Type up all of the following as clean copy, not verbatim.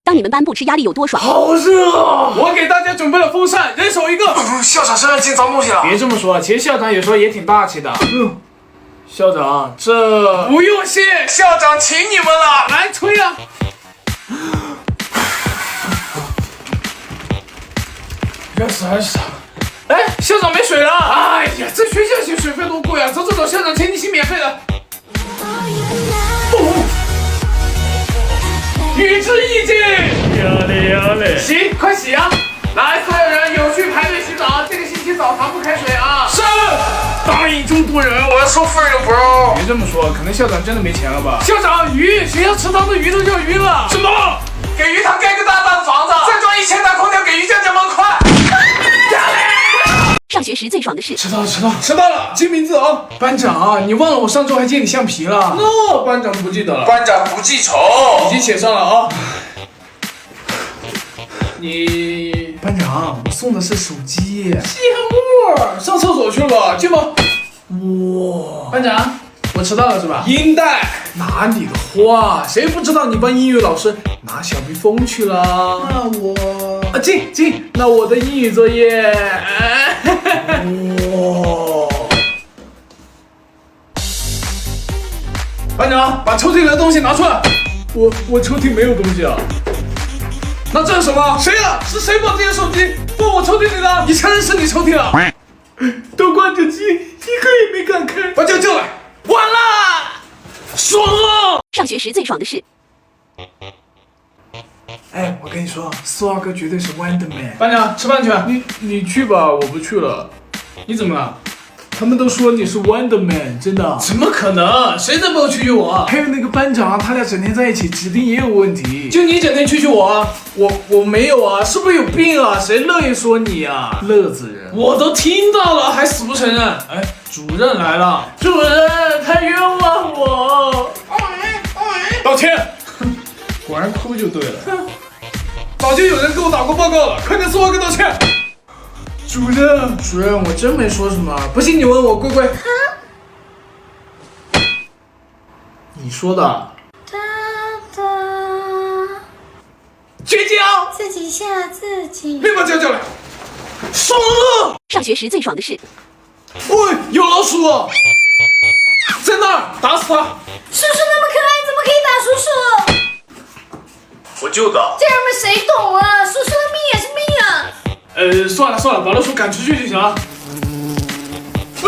当你们班不吃压力有多爽？好热啊！我给大家准备了风扇，人手一个。校长身上进脏东西了。别这么说，其实校长有时候也挺大气的。校长，这不用谢，校长请你们了。来吹啊！热死还是？哎，校长没水了！哎呀，这学校请水费多贵啊！走，校长请你洗免费的。与之意境。呀嘞！洗，快洗啊！来，所有人有序排队洗澡。这个星期澡堂不开水啊！是。答应这么多人，我要收费了，bro。别这么说，可能校长真的没钱了吧？校长，鱼，学校池塘的鱼都叫晕了。什么？给鱼塘盖个大的房子，再装1000台空调，给鱼酱加快。上学时最爽的事。迟到了，记名字啊！班长，你忘了我上周还借你橡皮了？那班长不记得了。班长不记仇，已经写上了啊。你班长，我送的是手机。芥末，上厕所去了吧？去吧。哇，班长，我迟到了是吧？阴带，哪里的话？谁不知道你班英语老师拿小蜜蜂去了？那我进，那我的英语作业。哇！班长，把抽屉里的东西拿出来。我抽屉没有东西啊。那这是什么？谁呀？是谁把这些手机放我抽屉里的？你承认是你抽屉了？都关着机，一个也没敢开。把叫来！完了，爽了！上学时最爽的事。哎，我跟你说，苏二哥绝对是 Wonderman。班长，吃饭去。你去吧，我不去了。你怎么了？他们都说你是 Wonderman， 真的？怎么可能？谁在帮我蛐蛐我？还有那个班长，他俩整天在一起，指定也有问题。就你整天蛐蛐我啊？我没有啊，是不是有病啊？谁乐意说你啊？乐子人，我都听到了，还死不承认。哎，主任来了。主任，他冤枉我。道歉。果然哭就对了。早就有人给我打过报告了，快跟苏二哥道歉。主任，我真没说什么，不信你问我龟龟。你说的。绝交！自己吓自己。立马叫来。爽了！上学时最爽的事。喂，有老鼠！在那儿，打死他！叔叔那么可爱，怎么可以打叔叔？我救的。家人们谁懂啊？叔叔的命也是命啊。算了，把老鼠赶出去就行了。哎，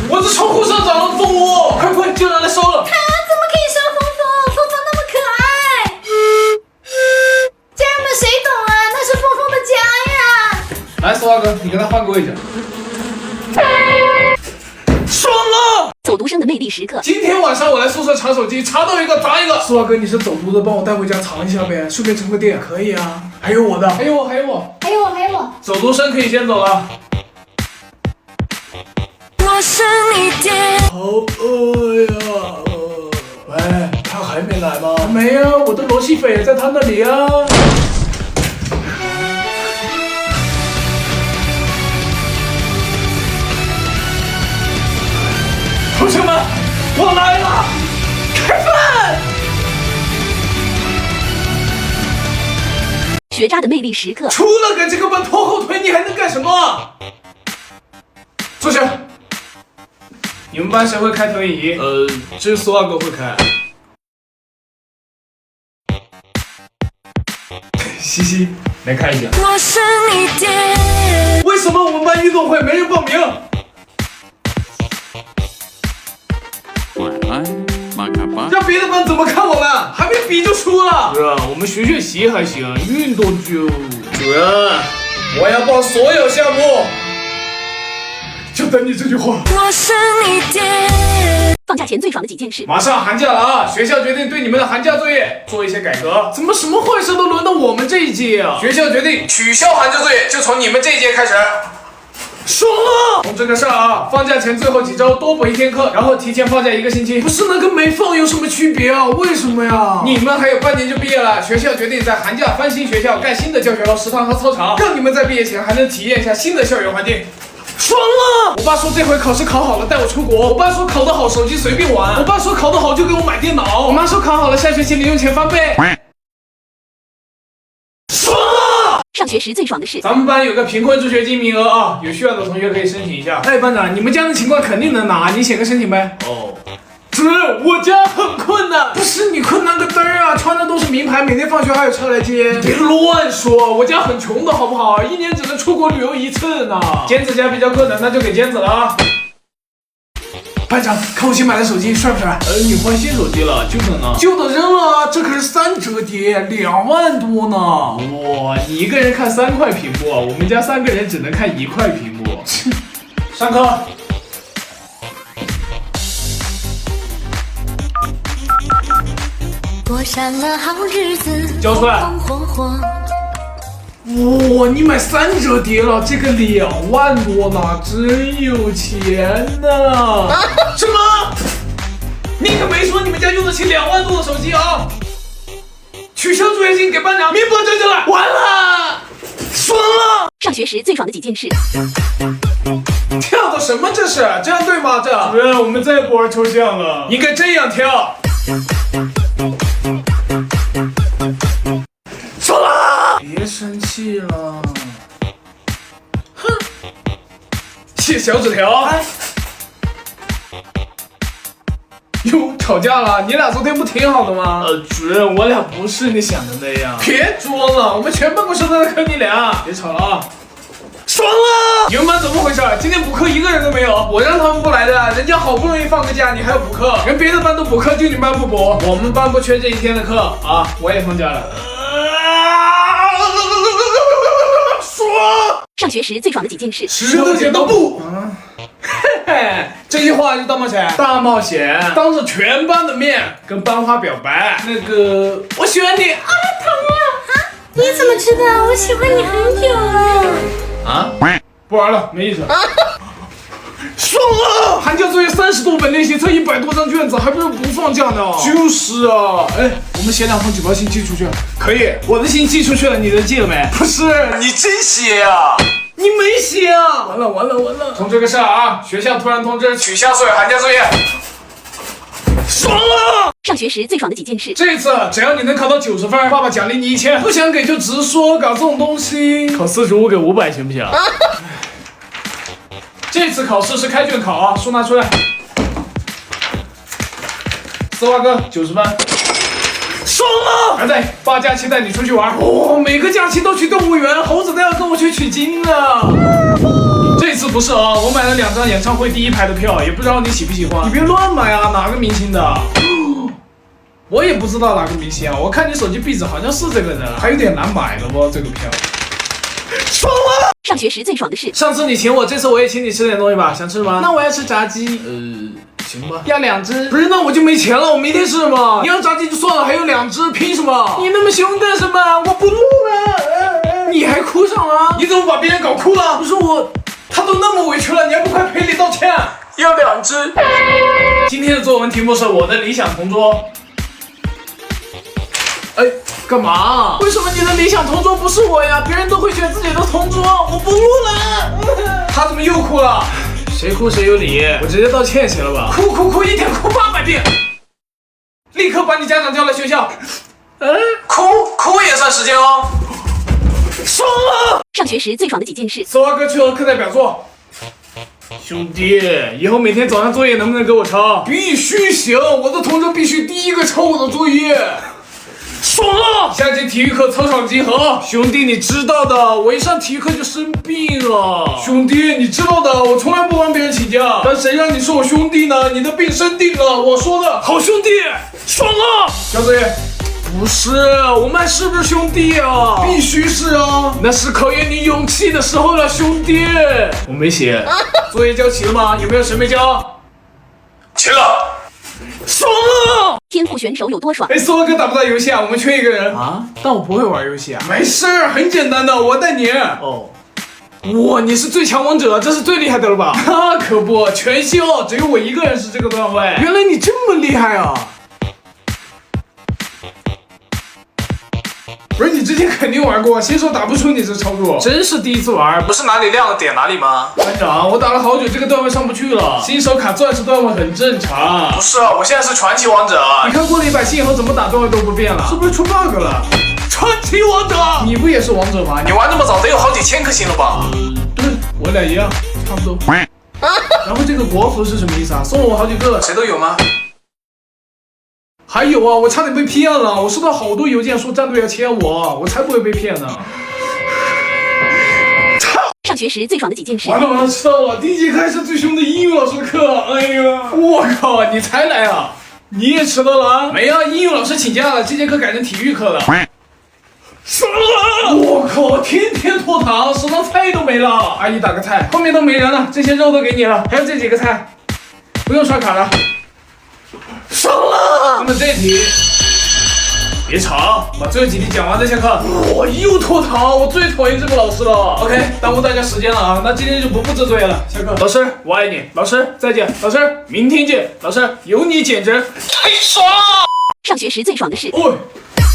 我这窗户上长了蜂窝，快，叫人来收了。他怎么可以收蜂蜂那么可爱？家人们谁懂啊？那是蜂蜂的家呀。来，苏二哥，你跟他换个位置。爽了！走读生的魅力时刻。今天晚上我来宿舍查手机，查到一个砸一个。苏二哥，你是走读的，帮我带回家藏一下呗，顺便充个电。可以啊。还有我的，还有我。走读生可以先走了。我是你爹。好饿呀！喂，他还没来吗？没啊，我的罗西斐也在他那里啊。同学们，我来了，开饭！学渣的魅力时刻。除了给这个班拖后腿，你还能干什么？坐下。你们班谁会开投影仪？只有苏二哥会开。西西，来看一下。我是你爹。为什么我们班运动会没人报名？让别的班怎么看我们？还没比就输了。主任，我们学习还行，运动就……主任，我要报所有项目，就等你这句话。我是你爹。放假前最爽的几件事。马上寒假了啊！学校决定对你们的寒假作业做一些改革。怎么什么坏事都轮到我们这一届啊？学校决定取消寒假作业，就从你们这一届开始。爽了！通知个事儿啊，放假前最后几周多补1天课，然后提前放假1个星期。不是那跟没放有什么区别啊？为什么呀？你们还有半年就毕业了，学校决定在寒假翻新学校，盖新的教学楼、食堂和操场，让你们在毕业前还能体验一下新的校园环境。爽了！我爸说这回考试考好了带我出国，我爸说考得好手机随便玩，我爸说考得好就给我买电脑，我妈说考好了下学期零用钱翻倍。上学时最爽的事。咱们班有个贫困助学金名额啊，有需要的同学可以申请一下。哎，班长，你们家的情况肯定能拿，你写个申请呗。哦。主任，我家很困难。不是你困难个嘚儿啊！穿的都是名牌，每天放学还有车来接。别乱说，我家很穷的好不好？一年只能出国旅游1次呢。尖子家比较困难，那就给尖子了啊。班长，看我新买的手机，帅不帅？你换新手机了，旧的呢？旧的扔了，这可是3折叠，2万多呢。哇，你一个人看3块屏幕，我们家3个人只能看1块屏幕。上课。过上了好日子，交出来。红火火。哇，你买3折叠了，这个2万多呢，真有钱呐！什么？你可没说你们家用得起2万多的手机啊！取消助学金，给班长明驳正着来。完了，爽了！上学时最爽的几件事。跳的什么这是？这样对吗？这主任，我们再也不玩抽象了，应该这样跳。爽了！别生气了。哼，写小纸条。哟，吵架了？你俩昨天不挺好的吗？主任，我俩不是你想的那样。别装了，我们全办公室都在坑你俩。别吵了啊！爽了！你们班怎么回事？今天补课一个人都没有。我让他们不来的，人家好不容易放个假，你还要补课？人别的班都补课，就你们班不补？我们班不缺这1天的课啊！我也放假了。爽！上学时最爽的几件事。石头剪刀布。嘿嘿，这句话就大冒险，大冒险，当着全班的面跟班花表白。那个，我喜欢你啊，疼啊！你怎么知道我喜欢你很久了？啊？不玩了，没意思。爽了！寒假作业30多本练习册，100多张卷子，还不是不放假呢？就是啊。哎，我们写2封举报信寄出去。可以，我的信寄出去了，你的寄了没？不是，你真写啊！你没写啊！完了！通知个事啊！学校突然通知取消所有寒假作业。爽了！上学时最爽的几件事。这次只要你能考到90分，爸爸奖励你1000。不想给就直说，搞这种东西。考45给500行不行？这次考试是开卷考啊，书拿出来。丝袜哥90分。爽了！儿子，爸假期带你出去玩。每个假期都去动物园，猴子都要跟我去取经了。这次不是啊，我买了2张演唱会第1排的票，也不知道你喜不喜欢。你别乱买啊，哪个明星的？我也不知道哪个明星啊，我看你手机壁纸好像是这个人，还有点难买了不？这个票。爽了！上学时最爽的事。上次你请我，这次我也请你吃点东西吧，想吃吗？那我要吃炸鸡。行吧，要2只。不是，那我就没钱了，我明天吃嘛。你要炸鸡就算了，还有2只，凭什么？你那么凶干什么？我不录了。你还哭上了？你怎么把别人搞哭了？不是我，他都那么委屈了，你还不快赔礼道歉？要2只。今天的作文题目是我的理想同桌。哎，干嘛？为什么你的理想同桌不是我呀？别人都会选自己的同桌，我不录了。他怎么又哭了？谁哭谁有理，我直接道歉行了吧？哭，一天哭800遍，立刻把你家长叫来学校。哭也算时间哦。爽了！上学时最爽的几件事。丝袜哥去和课代表作。兄弟，以后每天早上作业能不能给我抄？必须行，我的同桌必须第一个抄我的作业。爽了！下节体育课操场集合。兄弟，你知道的，我一上体育课就生病了。兄弟，你知道的，我从来不帮别人请假。但谁让你是我兄弟呢？你的病生定了，我说的。好兄弟，爽了！交作业。不是，我们还是不是兄弟啊？必须是啊！那是考验你勇气的时候了，兄弟。我没写。作业交齐了吗？有没有谁没交？齐了。爽了！天赋选手有多爽？哎，丝袜哥打不打游戏啊？我们缺一个人啊。但我不会玩游戏啊。没事儿，很简单的，我带你。哦。哇，你是最强王者，这是最厉害的了吧？那可不，全校只有我一个人是这个段位。原来你这么厉害啊！不是，你之前肯定玩过，新手打不出你这操作，真是第一次玩。不是哪里亮了点哪里吗？班长，我打了好久，这个段位上不去了。新手卡钻石段位很正常。不是，我现在是传奇王者。你看过了100星以后怎么打段位都不变了？是不是出 bug 了？出传奇王者，你不也是王者吗？你玩那么早，得有好几千颗星了吧？对，我俩一样，差不多。然后这个国服是什么意思啊？送了我好几个，谁都有吗？还有啊，我差点被骗了，我收到好多邮件说战队要签我才不会被骗呢。上学时最爽的几件事。完了，知道了，第一节课还是最凶的英语老师的课，哎呀，我靠，你才来啊？你也迟到了啊？没啊，英语老师请假了，这节课改成体育课了。爽了！我靠，天天拖堂，食堂菜都没了。阿姨打个菜，后面都没人了，这些肉都给你了，还有这几个菜，不用刷卡了。爽了！那么这题，别吵，把最后几题讲完再下课。我又拖堂，我最讨厌这个老师了。OK， 耽误大家时间了啊，那今天就不负这罪了。下课。老师，我爱你。老师，再见。老师，明天见。老师，有你简直太爽了！上学时最爽的事。哦，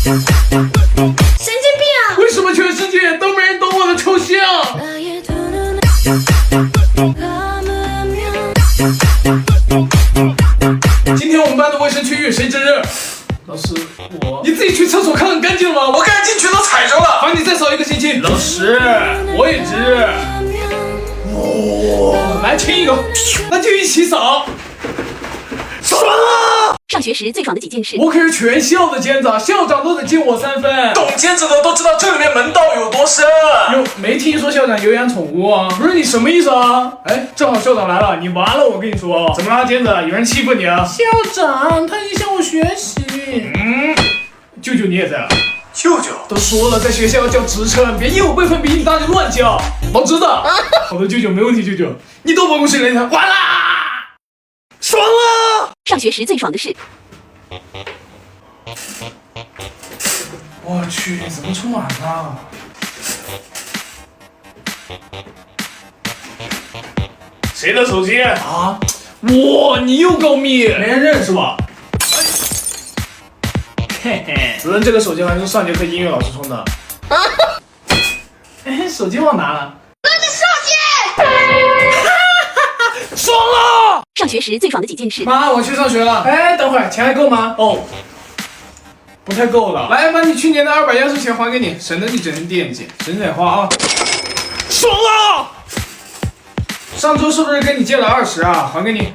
神经病啊！为什么全世界都没人懂我的抽象？今天我们班的卫生区域谁值日？老师，我。你自己去厕所看干净了吗？我刚进去都踩着了。罚你再扫1个星期。老师，我也值日。哇，来亲一个，那就一起扫。爽了！上学时最爽的几件事。我可是全校的尖子，校长都得敬我3分。懂尖子的都知道这里面门道有多深。哟，没听说校长有养宠物啊？不是你什么意思啊？哎，正好校长来了，你完了！我跟你说，怎么啦，尖子？有人欺负你啊？校长，他影响我学习。舅舅你也在啊？舅舅都说了，在学校要叫职称，别因为我辈分比你大就乱叫。老知道。好的，舅舅没问题，舅舅，你到办公室来一趟，完啦！爽了！上学时最爽的事。我去，怎么充满了？谁的手机啊？哇，你又告密，没人认是吧？嘿嘿，主任，这个手机好像是上节课音乐老师充的。哎，手机忘拿了。那是手机。爽了！上学时最爽的几件事。妈，我去上学了。哎，等会儿，钱还够吗？哦，不太够了。来，把你去年的200压岁钱还给你，省得你整天惦记，省点花啊。爽了！上周是不是跟你借了20啊？还给你。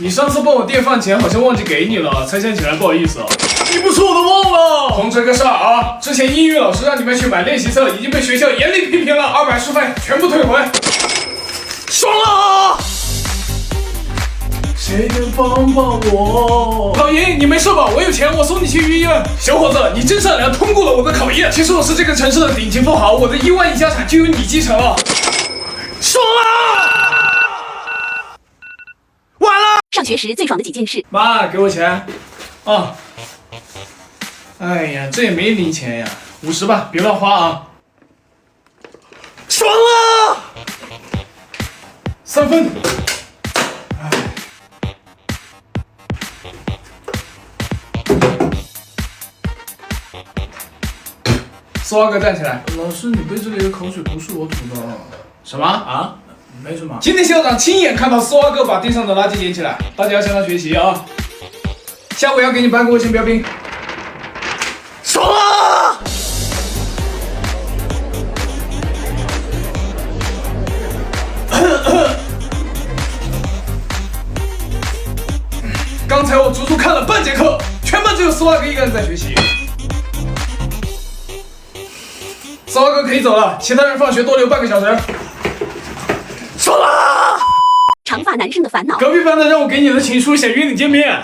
你上次帮我垫饭钱好像忘记给你了，才想起来，不好意思啊。你不说我都忘了。通知个事儿啊，之前英语老师让你们去买练习册，已经被学校严厉批评了，200书费全部退回。爽了！谁能帮帮我？老爷，你没事吧？我有钱，我送你去医院。小伙子，你真善良，通过了我的考验。其实我是这个城市的顶级富豪，我的1万亿家产就由你继承了。爽了！完了！上学时最爽的几件事。妈，给我钱啊！哎呀，这也没零钱呀，50吧，别乱花啊！爽了！3分。丝袜哥站起来。老师，你杯子里的口水不是我吐的。什么啊？没什么。今天校长亲眼看到丝袜哥把地上的垃圾捡起来，大家要向他学习啊！下午要给你颁个卫生标兵。爽了！刚才我足足看了半节课，全班只有丝袜哥一个人在学习。丝袜哥可以走了，其他人放学多留半个小时。爽了！长发男生的烦恼。隔壁班的让我给你的情书，想约你见面。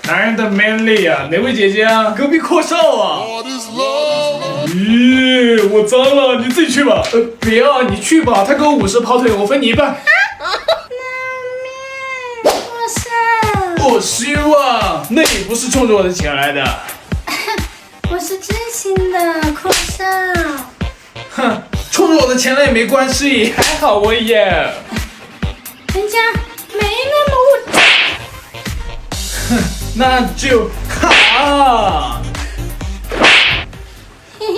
男人的 manly 啊，哪位姐姐啊？隔壁阔少啊。咦，我脏了，你自己去吧。别啊，你去吧。他给我50跑腿，我分你一半。我希望那也不是冲着我的钱来的。我是真心的，阔少。哼，冲着我的钱来也没关系，还好我也。人家没那么物质。哼，那就好。嘿嘿。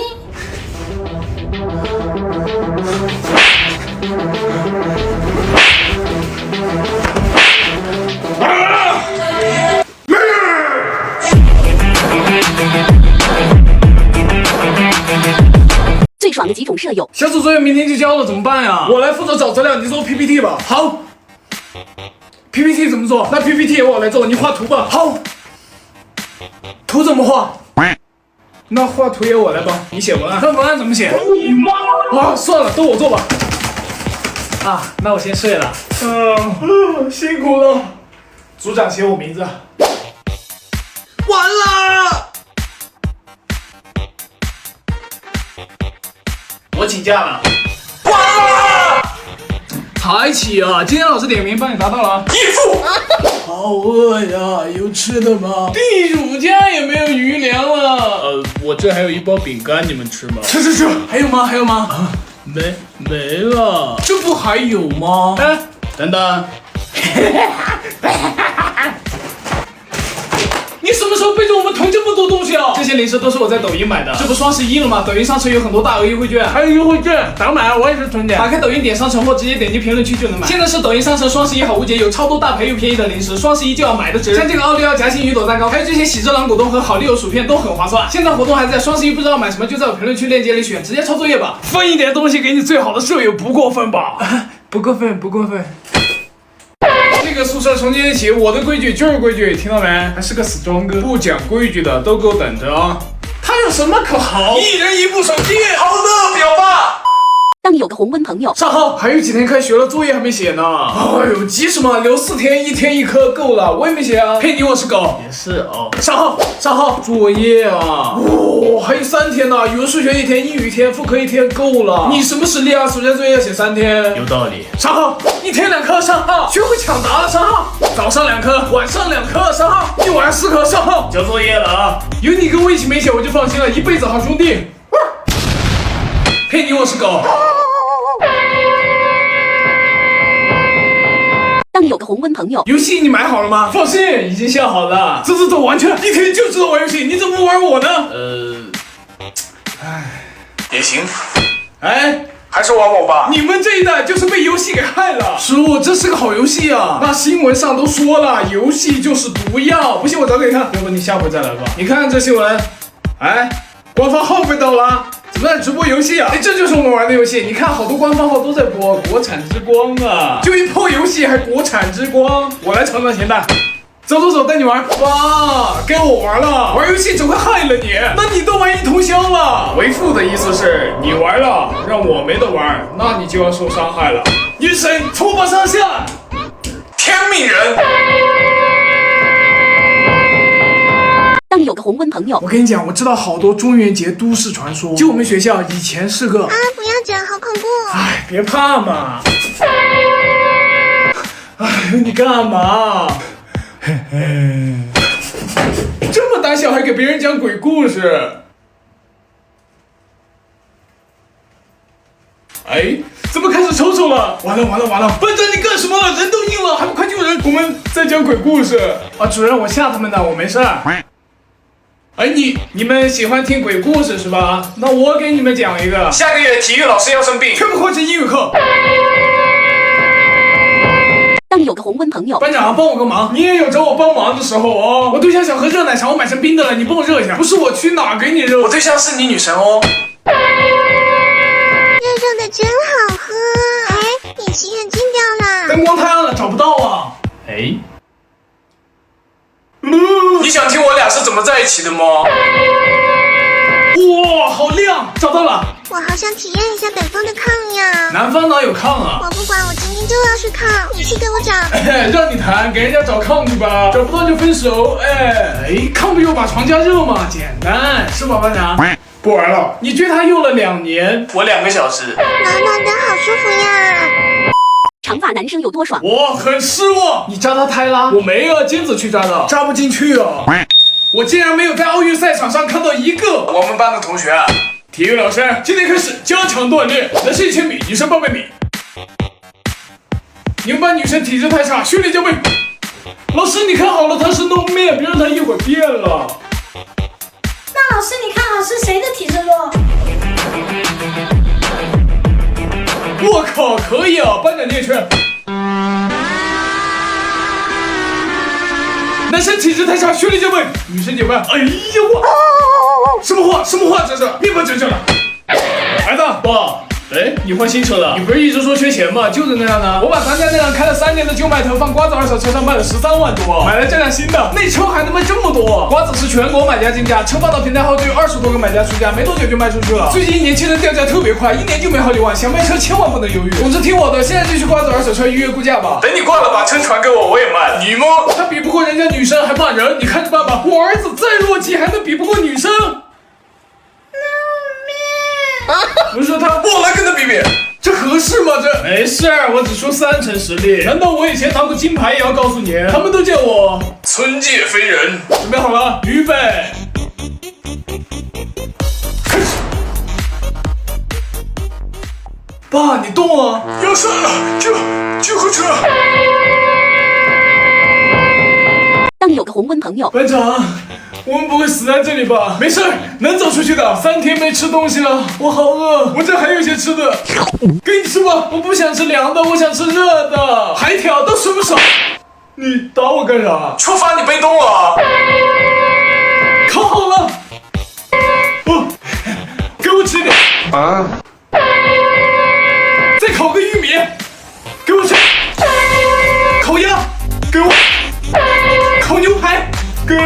的几种舍友。小组作业明天就交了，怎么办呀？我来负责找资料，你做 PPT 吧。好。PPT 怎么做？那 PPT 我来做，你画图吧。好。图怎么画？那画图也我来帮，你写文案。那文案怎么写？啊，算了，都我做吧。啊，那我先睡了。辛苦了。组长写我名字。完了！我请假了。完了！抬起啊！今天老师点名帮你答到了啊。义父，好饿呀，有吃的吗？地主家也没有余粮了。我这还有一包饼干，你们吃吗？吃。还有吗？还有吗？啊，没了。这不还有吗？哎，等等。你什么时候背着我们囤这么多东西啊？这些零食都是我在抖音买的。这不双11了吗？抖音商城有很多大额优惠券，还有优惠券，咋买？我也是囤点。打开抖音点商城或直接点击评论区就能买。现在是抖音商城双11好物节，有超多大牌又便宜的零食，双11就要买的值。像这个奥利奥夹心鱼朵蛋糕，还有这些喜之郎果冻和好利友薯片都很划算。现在活动还在，双11不知道买什么就在我评论区链接里选，直接抄作业吧。分一点东西给你最好的舍友，不过分吧？不过分。这个宿舍从今天起，我的规矩就是规矩，听到没？还是个死装哥，不讲规矩的都给我等着啊！他有什么可好？一人一部手机，好的，表爸。当你有个红温朋友，上号还有几天开学了，作业还没写呢。哎呦，急什么？留4天，1天1科够了，我也没写啊。佩妮，我是狗，也是哦。上号，作业啊！还有3天呢，语文、数学1天，英语1天，妇科1天，够了。你什么实力啊？暑假作业要写3天，有道理。上号，1天2科，上号，学会抢答了，上号。早上2科，晚上2科，上号。一晚上4科，上号。交作业了啊！有你跟我一起没写，我就放心了，一辈子好兄弟。佩妮，我是狗。当你有个红温朋友，游戏你买好了吗？放心，已经下好了。走，完全一天就知道玩游戏，你怎么不玩我呢？也行。哎，还是玩我吧。你们这一代就是被游戏给害了。叔，这是个好游戏啊！那新闻上都说了，游戏就是毒药。不信我找给你看，要不你下回再来吧。你看这新闻，哎，官方号被盗了。怎么在直播游戏啊？哎，这就是我们玩的游戏。你看，好多官方号都在播国产之光啊！就一破游戏还国产之光，我来尝尝咸淡。走，带你玩。哇，该我玩了。玩游戏只会害了你，那你都玩一通宵了。为父的意思是你玩了，让我没得玩，那你就要受伤害了。女神出把上下，天命人。当你有个红温朋友，我跟你讲，我知道好多中元节都市传说。就我们学校以前是个……不要讲，好恐怖。哎，别怕嘛。哎呦，你干嘛？这么胆小还给别人讲鬼故事？哎，怎么开始抽抽了？完了！班长，你干什么了？人都硬了，还不快救人？我们在讲鬼故事啊！主任，我吓他们的，我没事。哎，你们喜欢听鬼故事是吧？那我给你们讲一个。下个月体育老师要生病，全部换成英语课。当你有个红温朋友，班长，帮我个忙，你也有找我帮忙的时候哦。我对象想喝热奶茶，我买成冰的了，你帮我热一下。不是我去哪给你热？我对象是你女神哦。热的真好喝。哎，隐形眼镜掉了，灯光太暗了，找不到啊。哎。你想听我俩是怎么在一起的吗？哇，好亮，找到了。我好想体验一下北方的炕呀。南方哪有炕啊？我不管，我今天就要去炕，你去给我找。让你谈，给人家找炕去吧，找不到就分手。哎，炕不就把床加热吗？简单，是吧，班长？不玩了，你追他用了2年，我2个小时。暖暖的好舒服呀。长发男生有多爽？我很失望。你扎他胎啦？我没啊，尖子去扎的，扎不进去啊。我竟然没有在奥运赛场上看到一个我们班的同学。体育老师，今天开始加强锻炼，男生1000米，女生800米。你们班女生体质太差，训练交备。老师，你看好了，她是 no man， 别让她一会儿变了。那老师，你看好是谁的体质弱？我靠，可以啊，班长念圈。男生体质太差，训练交备，女生减半。哎呀我，什么话这是？别把这了。孩子，爸。哎，你换新车了？你不是一直说缺钱吗？就是那样的。我把咱家那辆开了3年的旧迈腾放瓜子二手车上卖了13万多，买了这辆新的，那车还能卖这么多？瓜子是全国买家竞价，车放到平台后就有20多个买家出价，没多久就卖出去了。最近年轻人掉价特别快，1年就没好几万，想卖车千万不能犹豫。总之听我的，现在就去瓜子二手车预约估价吧。等你挂了把车传给我，我也卖。你吗？他比不过人家女生还骂人，你看着办吧。我儿子再弱鸡还能比不过女生？不是他，我来跟他比比。这合适吗？这没事，我只出3成实力。难道我以前拿过金牌也要告诉你？他们都叫我村界飞人。准备好了，预备，开始。爸，你动啊！要事了，救护车！当有个红温朋友，班长，我们不会死在这里吧？没事，能走出去的。3天没吃东西了，我好饿。我这还有一些吃的，给你吃吧。我不想吃凉的，我想吃热的。还挑到什么时候？你打我干啥？出发，你被动了。烤好了。哦，给我吃一点。啊。再烤个玉米，给我吃。烤鸭，给我。烤牛排，给我。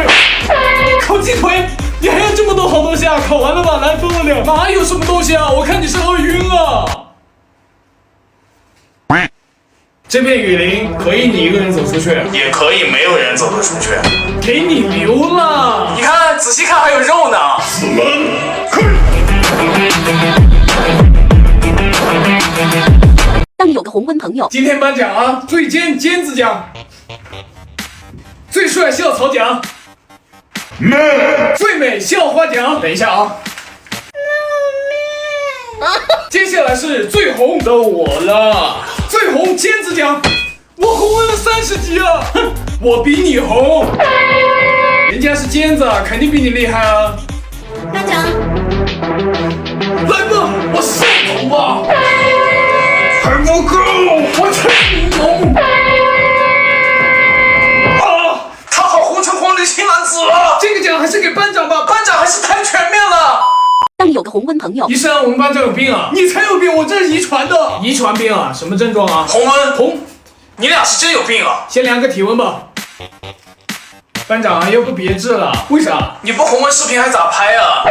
烤鸡腿，你还要这么多好东西啊？烤完了吧，来分我点。哪有什么东西啊？我看你是饿晕了。这片雨林可以你一个人走出去，也可以没有人走得出去。给你留了。你看，仔细看还有肉呢。死门开。当有个红温朋友，今天颁奖啊，最尖尖子奖，最帅校草奖。最美校花奖，等一下啊！接下来是最红的我了，最红尖子奖，我红温了30级啊！哼，我比你红，人家是尖子，肯定比你厉害啊！班长，来吧，我上走吧！还不够，我吹你龙！他好红橙黄绿青蓝紫了。这个奖还是给班长吧，班长还是太全面了。当有个红温朋友，医生，我们班长有病啊！你才有病，我这是遗传的。遗传病啊？什么症状啊？红温，红，你俩是真有病啊！先量个体温吧。班长，要不别治了？为啥？你不红温视频还咋拍啊？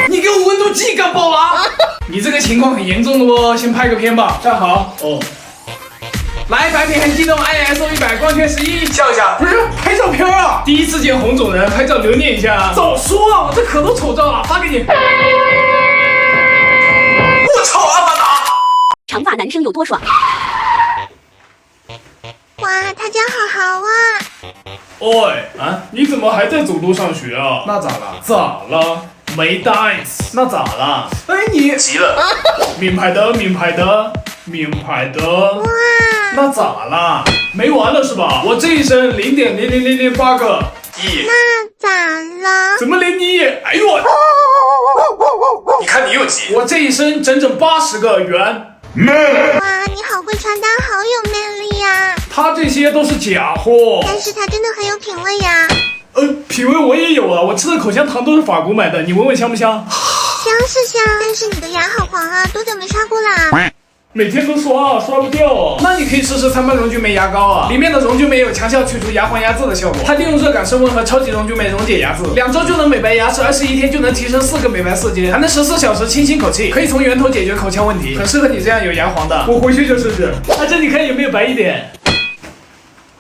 你给我温度计干爆了啊！你这个情况很严重的哦，先拍个片吧。站好。哦。来，白屏很激动 ，ISO 100，光圈11，笑一下。不是拍照片啊！第一次见红种人，拍照留念一下。早说啊，我这可多丑照了，发给你。我操，阿凡达！长发男生有多爽？哇，他家好豪啊！喂，啊，你怎么还在走路上学啊？那咋了？咋了？没 dice， 那咋了？哎，你急了。名牌的，名牌的，名牌的。哇，那咋了？没完了是吧？我这一身0.00008个亿。那咋了？怎么连你也？哎呦我！你看你又急。我这一身整整80个圆。哇，你好会穿搭，好有魅力呀！他这些都是假货。但是他真的很有品味呀。品味我也有啊，我吃的口香糖都是法国买的，你闻闻香不香？香是香，但是你的牙好黄啊，多久没刷过啦？每天都刷，刷不掉哦。那你可以试试3班溶菌酶牙膏啊，里面的溶菌酶有强效去除牙黄牙渍的效果，它利用热感升温和超级溶菌酶溶解牙渍，2周就能美白牙齿，21天就能提升4个美白色阶，还能14小时清新口气，可以从源头解决口腔问题，很适合你这样有牙黄的。我回去就试试。啊，这你看有没有白一点？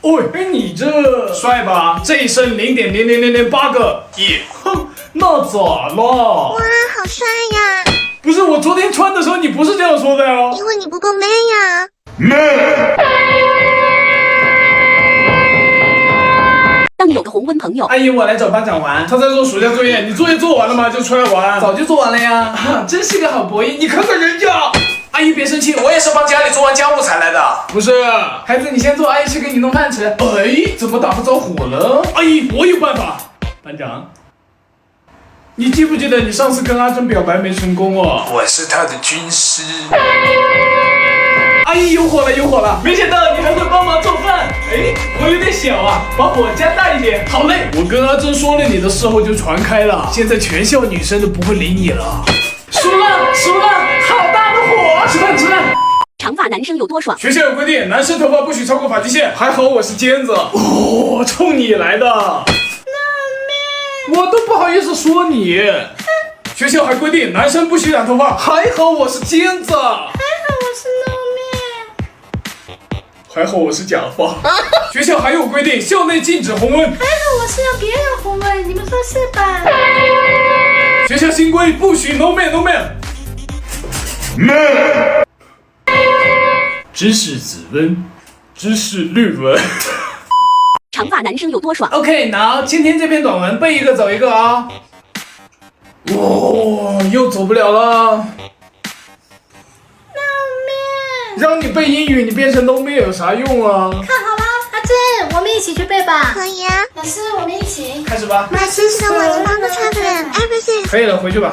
哦，哎，你这帅吧？这一身0.00008个亿，哼，那咋了？哇，好帅呀！不是，我昨天穿的时候你不是这样说的呀？因为你不够媚呀。当有个红温朋友，阿姨，我来找班长玩，他在做暑假作业，你作业做完了吗？就出来玩。早就做完了呀。真是个好博弈，你看看人家。阿姨别生气，我也是帮家里做完家务才来的。不是，孩子你先坐，阿姨去给你弄饭吃。哎，怎么打不着火了？阿姨，我有办法。班长，你记不记得你上次跟阿珍表白没成功哦？我是他的军师。阿姨有火了，有火了！没想到你还会帮忙做饭。哎，火有点小啊，把火加大一点。好嘞，我跟阿珍说了你的事后就传开了，现在全校女生都不会理你了。输了，好大的火！吃饭。长发男生有多爽？学校有规定，男生头发不许超过发际线。还好我是尖子。哦，冲你来的。我都不好意思说你。学校还规定，男生不许染头发。还好我是尖子。还好我是假发。学校还有规定，校内禁止红温。还好我是让别人红温，你们说是吧？学校新规不许 no man。知识子温，知识绿文。长发男生有多爽 OK， now 今天这篇短文背一个走一个啊。又走不了了。让你背英语，你变成 no man 有啥用啊？看好了，阿珍，我们一起去背吧。可以啊。老师，我们一起。开始吧。 My sister was not a traveler everything。可以了，回去吧。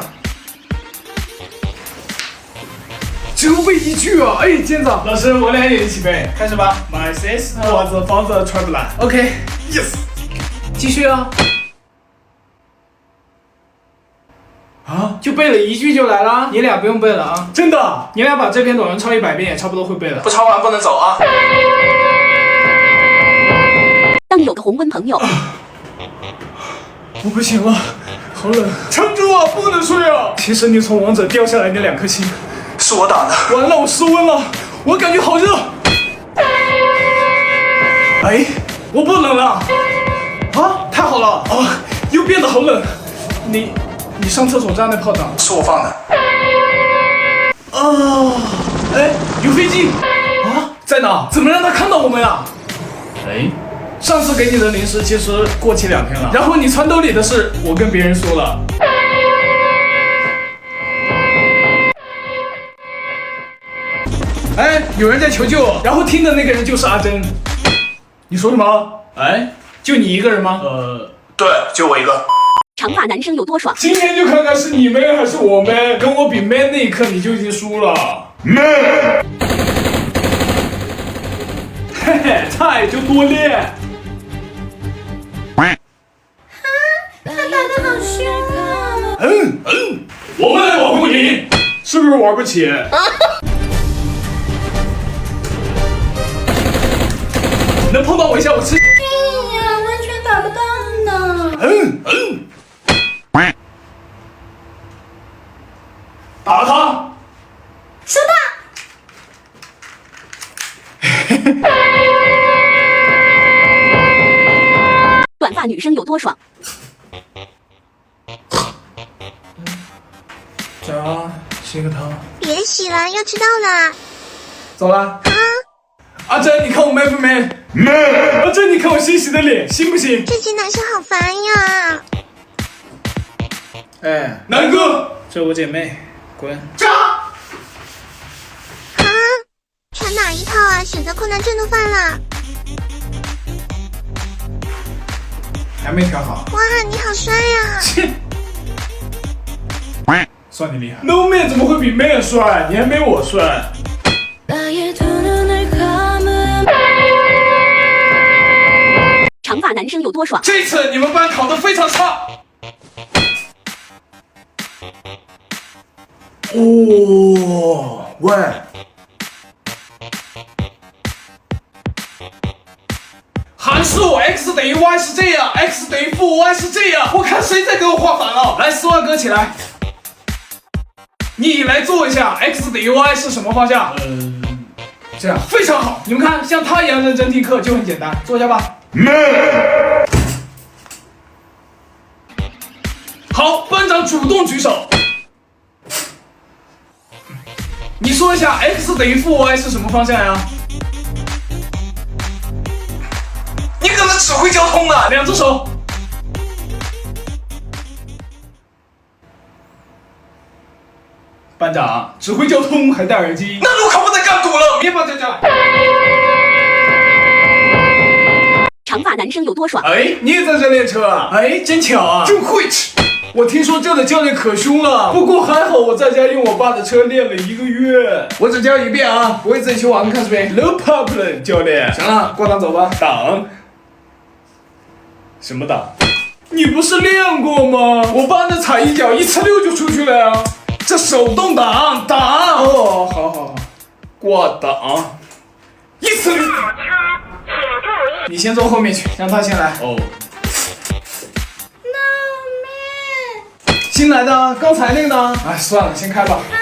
只有背一句啊！哎，尖子，老师，我俩也一起背。开始吧。My sister was a father traveler。OK，yes。继续啊。啊，就背了一句就来了，你俩不用背了啊！真的，你俩把这篇短文抄100遍也差不多会背了。不抄完不能走啊！当有个红温朋友，我不行了，好冷，撑住啊，不能睡啊！其实你从王者掉下来那2颗星，是我打的。完了，我失温了，我感觉好热。哎，我不冷了。啊，太好了啊，又变得好冷。你上厕所站那炮仗是我放的。啊，哎，有飞机啊，在哪？怎么让他看到我们啊？哎，上次给你的零食其实过期2天了，然后你穿兜里的事我跟别人说了。哎，有人在求救，然后听的那个人就是阿珍。你说什么？哎，就你一个人吗？对，就我一个。长发男生有多爽？今天就看看是你 man 还是我 man， 跟我比 man 那一刻你就已经输了。man， 嘿嘿，菜就多练。他打得好凶啊！我们来保护你，是不是玩不起？能碰到我一下，我吃。哎呀，完全打不到呢。打他！收到。短发女生有多爽？走啊，洗个头。别洗了，要迟到了。走了。啊，阿珍，你看我 man 不 man？man。阿珍，你看我欣喜的脸，行不行？这些男生好烦呀。哎，南哥，这我姐妹，滚！扎！啊，穿哪一套啊？选择困难症都犯了。还没调好。哇，你好帅呀！切！算你厉害。No man 怎么会比 man 帅？你还没我帅。长发男生有多爽？这次你们班考得非常差。哦，喂。函数 x 等于 y 是这样 ，x 等于负 y 是这样。我看谁在给我画反了。来，丝袜哥起来，你来做一下 x 等于 y 是什么方向？这样非常好。你们看，像他一样认真听课就很简单，做一下吧。好，班长主动举手。你说一下 x 等于负 y 是什么方向呀？你可能指挥交通的。两只手。班长，指挥交通还戴耳机，那路可不能干堵了。别把这讲。长发男生有多爽？哎，你也在这练车啊？哎，真巧啊！真会吃。我听说这的教练可凶了，不过还好我在家用我爸的车练了1个月。我只教1遍啊，不会自己去玩看视频。No problem， 教练。行了，过档走吧。档？什么档？你不是练过吗？我爸那踩一脚1刺6就出去了呀。这手动挡挡。哦，好，挂档。一次。你先坐后面去，让他先来。哦。No man。新来的，刚才那个呢？哎，算了，先开吧。啊？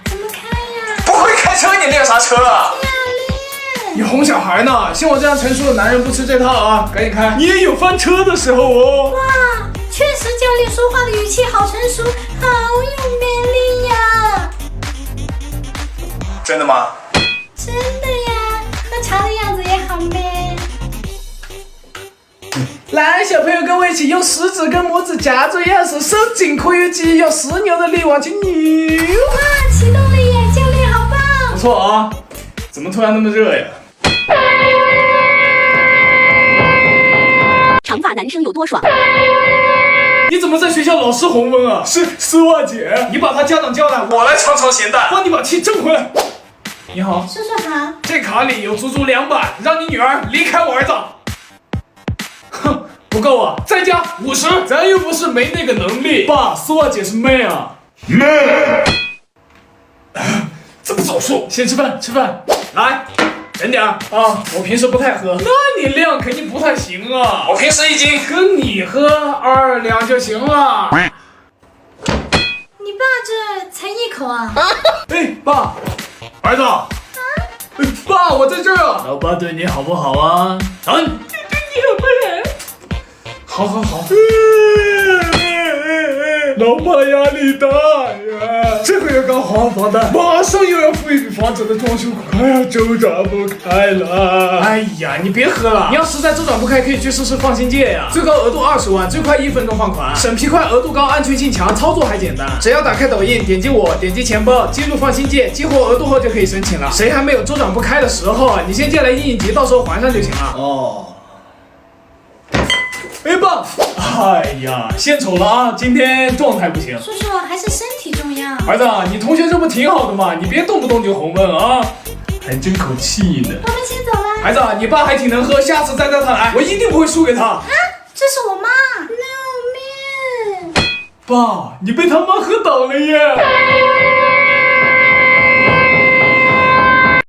怎么开呀？不会开车，你练啥车啊？你哄小孩呢？像我这样成熟的男人不吃这套啊！赶紧开。你也有翻车的时候哦。哇，确实教练说话的语气好成熟，好有魅力呀！真的吗？真的呀，喝茶的样子也好 man。来，小朋友跟我一起用食指跟拇指夹住钥匙，收紧括约肌，用10牛的力往前扭。哇，启动了耶！教练好棒。不错啊，怎么突然那么热呀？长发男生有多爽？你怎么在学校老是红温啊？是丝袜姐，你把他家长叫来，我来尝尝咸淡，帮你把气挣回来。你好，叔叔好。这卡里有足足200，让你女儿离开我儿子。哼，不够啊，再加50，咱又不是没那个能力。爸，丝袜姐是妹啊。妹。这么早说？先吃饭，吃饭。来。等点啊！我平时不太喝，那你量肯定不太行啊。我平时1斤，跟你喝2两就行了。你爸这才1口啊？哎，爸，儿子，爸，我在这儿啊。老爸对你好不好啊？对你好不好？好。老爸压力大呀，这个月刚还完房贷，马上又要付一笔房子的装修款，哎呀，周转不开了。哎呀，你别喝了，你要实在周转不开，可以去试试放心借呀，最高额度20万，最快1分钟放款，审批快，额度高，安全性强，操作还简单。只要打开抖音，点击我，点击钱包，记录放心借，激活额度后就可以申请了。谁还没有周转不开的时候，你先借来应应急，到时候还上就行了。哦。哎爸，哎呀，献丑了啊！今天状态不行。叔叔还是身体重要。儿子，你同学这不挺好的吗？你别动不动就红温啊，还争口气呢。我们先走了。孩子，你爸还挺能喝，下次再带他来，我一定不会输给他。啊，这是我妈。No man。爸，你被他妈喝倒了耶！